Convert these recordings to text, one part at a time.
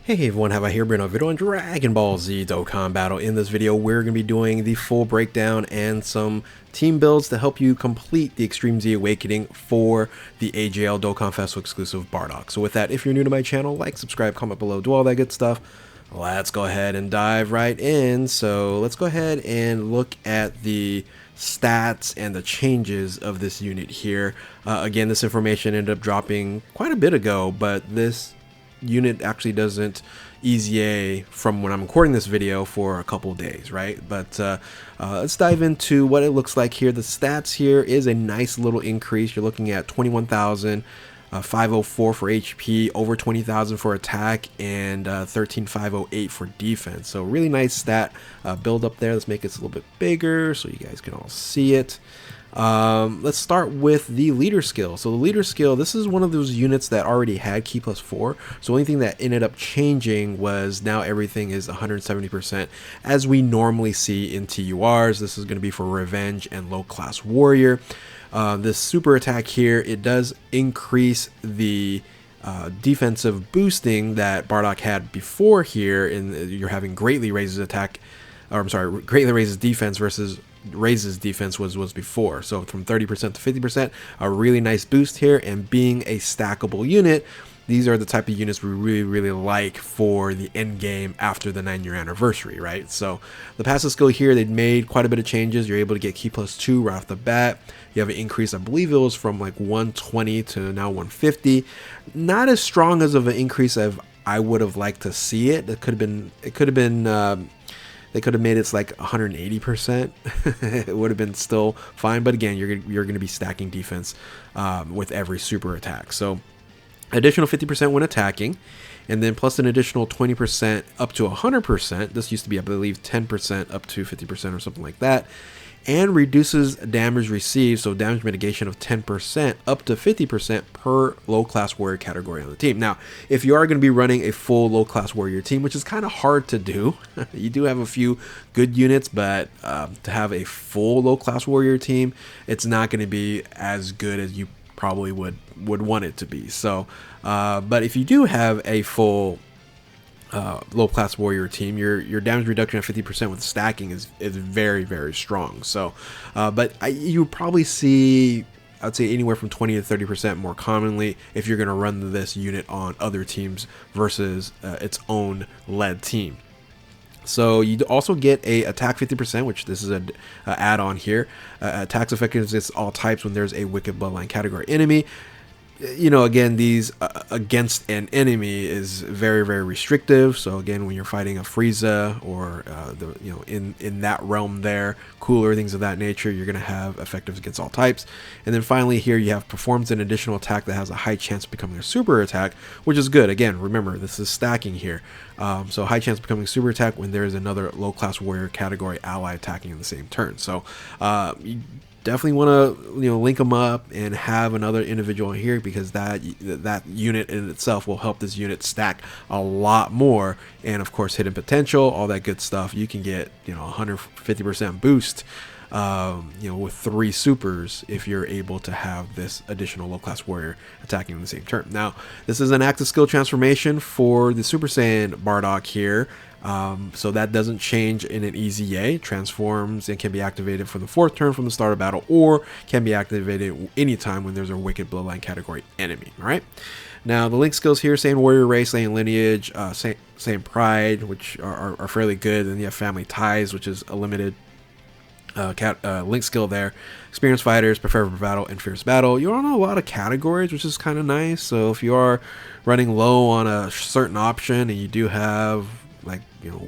Hey everyone, have I here been a video on Dragon Ball Z Dokkan Battle. In this video, we're going to be doing the full breakdown and some team builds to help you complete the Extreme Z Awakening for the AGL Dokkan Festival exclusive Bardock. So with that, if you're new to my channel, like, subscribe, comment below, do all that good stuff. Let's go ahead and dive right in. So let's go ahead and look at the stats and the changes of this unit here. Again, this information ended up dropping quite a bit ago, but this unit actually doesn't EZA from when I'm recording this video for a couple of days, right? But let's dive into what it looks like here. The stats here is a nice little increase. You're looking at 21,504 for HP, over 20,000 for attack, and 13,508 for defense. So really nice stat build up there. Let's make it a little bit bigger so you guys can all see it. Let's start with the leader skill. So the leader skill, this is one of those units that already had Key +4. So the only thing that ended up changing was now everything is 170% as we normally see in TURs. This is going to be for Revenge and Low Class Warrior. This super attack here, it does increase the defensive boosting that Bardock had before here. You're having greatly raises attack, or I'm sorry, greatly raises defense versus raises defense was before. So from 30% to 50%, a really nice boost here. And being a stackable unit, these are the type of units we really like for the end game after the 9-year anniversary, right? So the passive skill here, they made quite a bit of changes. You're able to get Key +2 right off the bat. You have an increase, I believe it was from like 120 to now 150. Not as strong as of an increase as I would have liked to see it. They could have made it like 180%. It would have been still fine, but again, you're going to be stacking defense with every super attack. So additional 50% when attacking, and then plus an additional 20% up to 100%. This used to be, I believe, 10% up to 50% or something like that. And reduces damage received, so damage mitigation of 10% up to 50% per low class warrior category on the team. Now, if you are going to be running a full low class warrior team, which is kind of hard to do, you do have a few good units, but to have a full low class warrior team, it's not going to be as good as you probably would want it to be. So, but if you do have a full low class warrior team, your damage reduction of 50% with stacking is very strong. So but you probably see, I'd say, anywhere from 20 to 30% more commonly if you're going to run this unit on other teams versus its own led team. So you also get a attack 50%, which this is a add-on here. Attacks effectiveness against all types when there's a wicked bloodline category enemy. You know, again, these against an enemy is very restrictive. So again, when you're fighting a Frieza or in that realm there, cooler things of that nature, you're going to have effectives against all types. And then finally here you have performs an additional attack that has a high chance of becoming a super attack, which is good. Again, remember, this is stacking here. So high chance of becoming a super attack when there is another low class warrior category ally attacking in the same turn. So you definitely want to link them up and have another individual here, because that unit in itself will help this unit stack a lot more. And of course, hidden potential, all that good stuff. You can get 150% boost with 3 supers if you're able to have this additional low class warrior attacking in the same turn. Now, this is an active skill transformation for the Super Saiyan Bardock here. So that doesn't change in an EZA. Transforms and can be activated for the 4th turn from the start of battle, or can be activated anytime when there's a wicked bloodline category enemy. All right. Now the link skills here: Saiyan warrior race, Saiyan lineage, Saiyan pride, which are fairly good. And you have family ties, which is a limited link skill there. Experienced fighters, preferred for battle, and fierce battle. You're on a lot of categories, which is kind of nice. So if you are running low on a certain option and you do have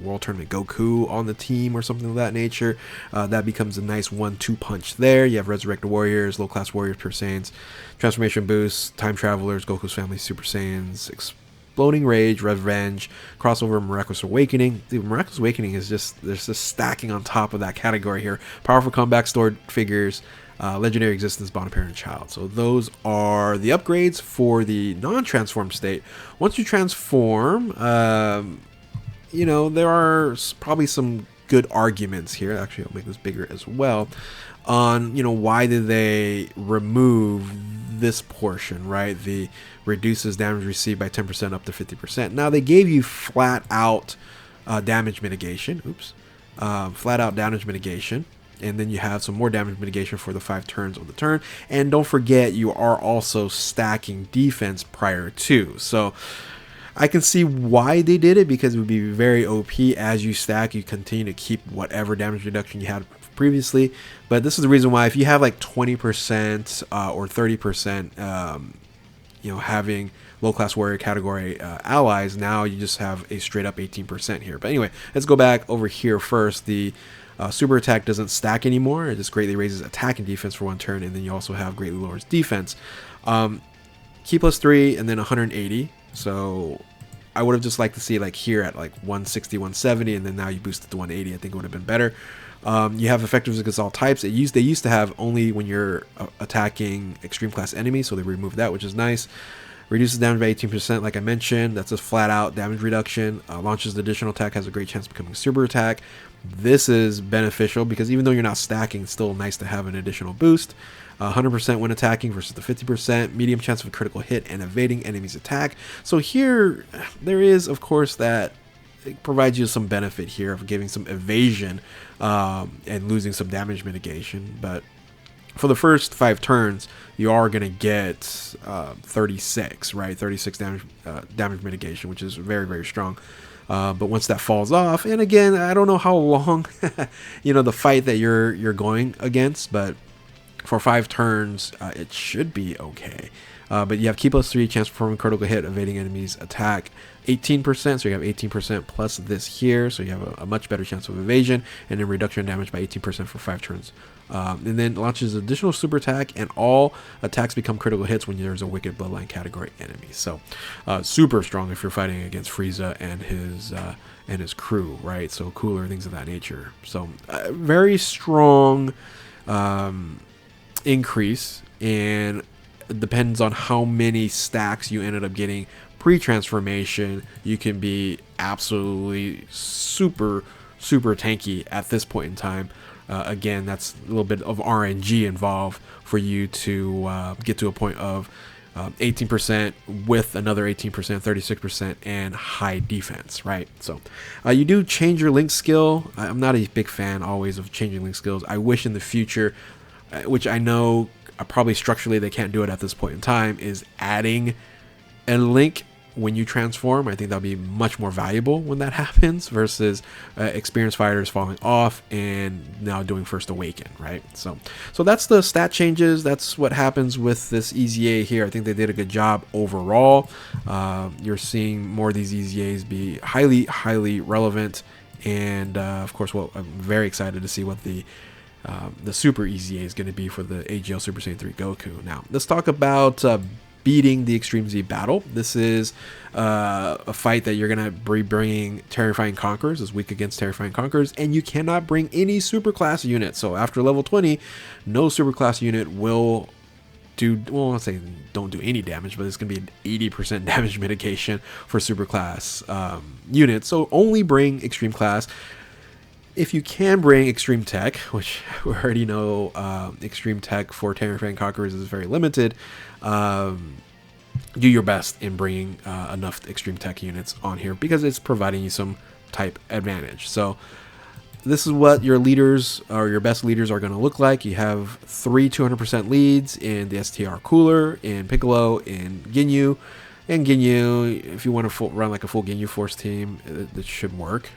World Tournament Goku on the team or something of that nature, that becomes a nice 1-2 punch there. You have Resurrected Warriors, Low Class Warriors, Pure Saiyans, Transformation Boosts, Time Travelers, Goku's Family Super Saiyans, Exploding Rage, Revenge, Crossover, Miraculous Awakening. The Miraculous Awakening is there's just stacking on top of that category here. Powerful comeback stored figures, Legendary Existence, Bond Parent, Child. So those are the upgrades for the non-transformed state. Once you transform, there are probably some good arguments here. Actually, I'll make this bigger as well, on, you know, why did they remove this portion, right? The reduces damage received by 10% up to 50%. Now they gave you flat out damage mitigation. Oops. Flat out damage mitigation. And then you have some more damage mitigation for the 5 turns on the turn. And don't forget, you are also stacking defense prior to. So I can see why they did it, because it would be very OP. As you stack, you continue to keep whatever damage reduction you had previously. But this is the reason why, if you have like 20% or 30%, you know, having low class warrior category allies, now you just have a straight up 18% here. But anyway, let's go back over here first. The super attack doesn't stack anymore. It just greatly raises attack and defense for 1 turn, and then you also have greatly lowers defense. Key plus 3 and then 180. So I would have just liked to see like here at like 160, 170, and then now you boost it to 180. I think it would have been better. You have effectiveness against all types. They used to have only when you're attacking extreme class enemies, so they removed that, which is nice. Reduces damage by 18%, like I mentioned. That's a flat out damage reduction. Launches the additional attack, has a great chance of becoming super attack. This is beneficial because even though you're not stacking, it's still nice to have an additional boost. 100% when attacking versus the 50%. Medium chance of a critical hit and evading enemies' attack. So here, there is, of course, that it provides you some benefit here of giving some evasion and losing some damage mitigation. But for the first 5 turns, you are going to get 36, right? 36 damage mitigation, which is very, very strong. But once that falls off, and again, I don't know how long, you know, the fight that you're going against, but for 5 turns, it should be okay. But you have key plus 3, chance of performing critical hit, evading enemies' attack, 18%. So you have 18% plus this here. So you have a much better chance of evasion, and then reduction in damage by 18% for 5 turns. And then launches additional super attack, and all attacks become critical hits when there's a wicked bloodline category enemy. So super strong if you're fighting against Frieza and his crew, right? So cooler, things of that nature. So very strong increase, and it depends on how many stacks you ended up getting pre-transformation. You can be absolutely super tanky at this point in time. Again, that's a little bit of RNG involved for you to get to a point of 18% with another 18%, 36%, and high defense, right? So you do change your link skill. I'm not a big fan always of changing link skills. I wish in the future, which I know probably structurally they can't do it at this point in time, is adding a link when you transform. I think that'll be much more valuable when that happens versus experienced fighters falling off and now doing First Awaken, right? So that's the stat changes. That's what happens with this EZA here. I think they did a good job overall. You're seeing more of these EZAs be highly relevant, and of course, well, I'm very excited to see what the Super EZA is going to be for the AGL Super Saiyan 3 Goku. Now, let's talk about beating the Extreme Z battle. This is a fight that you're going to be bringing Terrifying Conquerors, is weak against Terrifying Conquerors, and you cannot bring any superclass unit. So after level 20, no superclass unit will do, well, I'll say don't do any damage, but it's going to be an 80% damage mitigation for superclass units. So only bring Extreme Class. If you can bring Extreme Tech, which we already know Extreme Tech for Terrifying Conquerors is very limited, do your best in bringing enough Extreme Tech units on here because it's providing you some type advantage. So this is what your leaders or your best leaders are going to look like. You have 3 200% leads in the STR Cooler, in Piccolo, in Ginyu. And Ginyu, if you want to run like a full Ginyu Force team, it should work.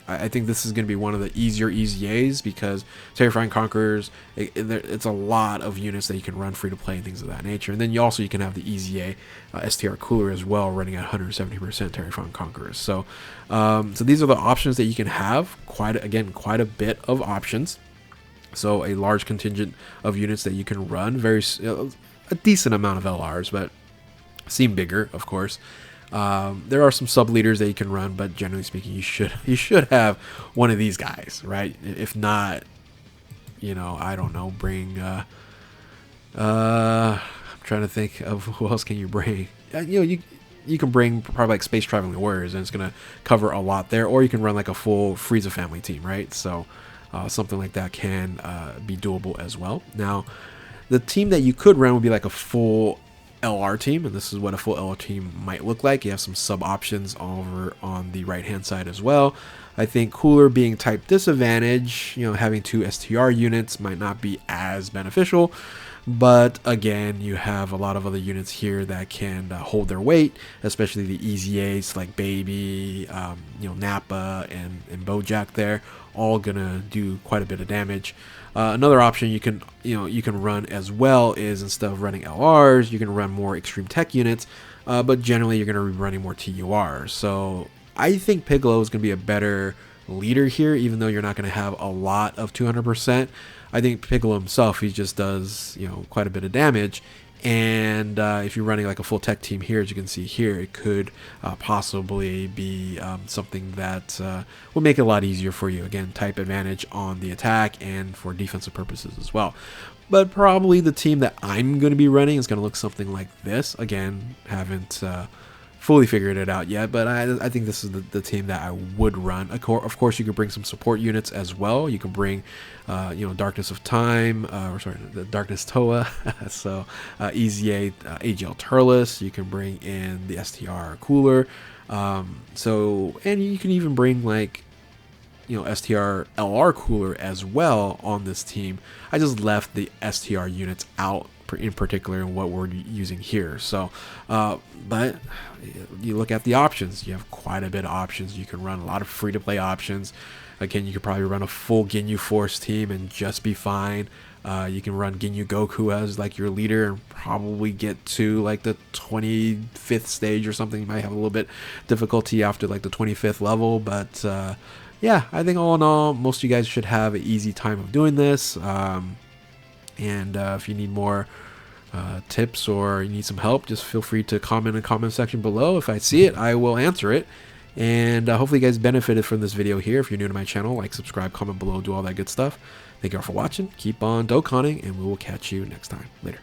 I think this is going to be one of the easier EZAs because Terrifying Conquerors, it's a lot of units that you can run free to play and things of that nature. And then you can have the EZA STR Cooler as well, running at 170% Terrifying Conquerors. So these are the options that you can have. Quite a bit of options. So a large contingent of units that you can run. A decent amount of LRs, but seem bigger, of course. There are some sub leaders that you can run, but generally speaking, you should have one of these guys, right? If not, I don't know, bring I'm trying to think of who else can you bring. You can bring probably like Space Traveling Warriors, and it's gonna cover a lot there, or you can run like a full Frieza family team, right? So something like that can be doable as well. Now, the team that you could run would be like a full LR team, and this is what a full LR team might look like. You have some sub options over on the right hand side as well. I think cooler being type disadvantage, having 2 STR units might not be as beneficial, but again, you have a lot of other units here that can hold their weight, especially the EZAs like Baby, Nappa, and Bojack there, all gonna do quite a bit of damage. Another option you can run as well is, instead of running LRs, you can run more extreme tech units, but generally you're going to be running more TURs. So I think Piccolo is going to be a better leader here, even though you're not going to have a lot of 200%. I think Piccolo himself, he just does quite a bit of damage. And if you're running like a full tech team here, as you can see here, it could possibly be something that will make it a lot easier for you. Again, type advantage on the attack and for defensive purposes as well. But probably the team that I'm going to be running is going to look something like this. Again, haven't fully figured it out yet, but I think this is the team that I would run. Of course, you can bring some support units as well. You can bring, Darkness of Time, the Darkness Toa, so EZA AGL Turles. You can bring in the STR Cooler, and you can even bring like STR LR Cooler as well on this team. I just left the STR units out in particular in what we're using here. So but you look at the options, you have quite a bit of options. You can run a lot of free to play options. Again, you could probably run a full Ginyu Force team and just be fine. You can run Ginyu Goku as like your leader and probably get to like the 25th stage or something. You might have a little bit difficulty after like the 25th level, but yeah, I think all in all, most of you guys should have an easy time of doing this. And if you need more tips or you need some help, just feel free to comment in the comment section below. If I see it, I will answer it. And hopefully you guys benefited from this video here. If you're new to my channel, like, subscribe, comment below, do all that good stuff. Thank you all for watching. Keep on Dokkaning, and we will catch you next time. Later.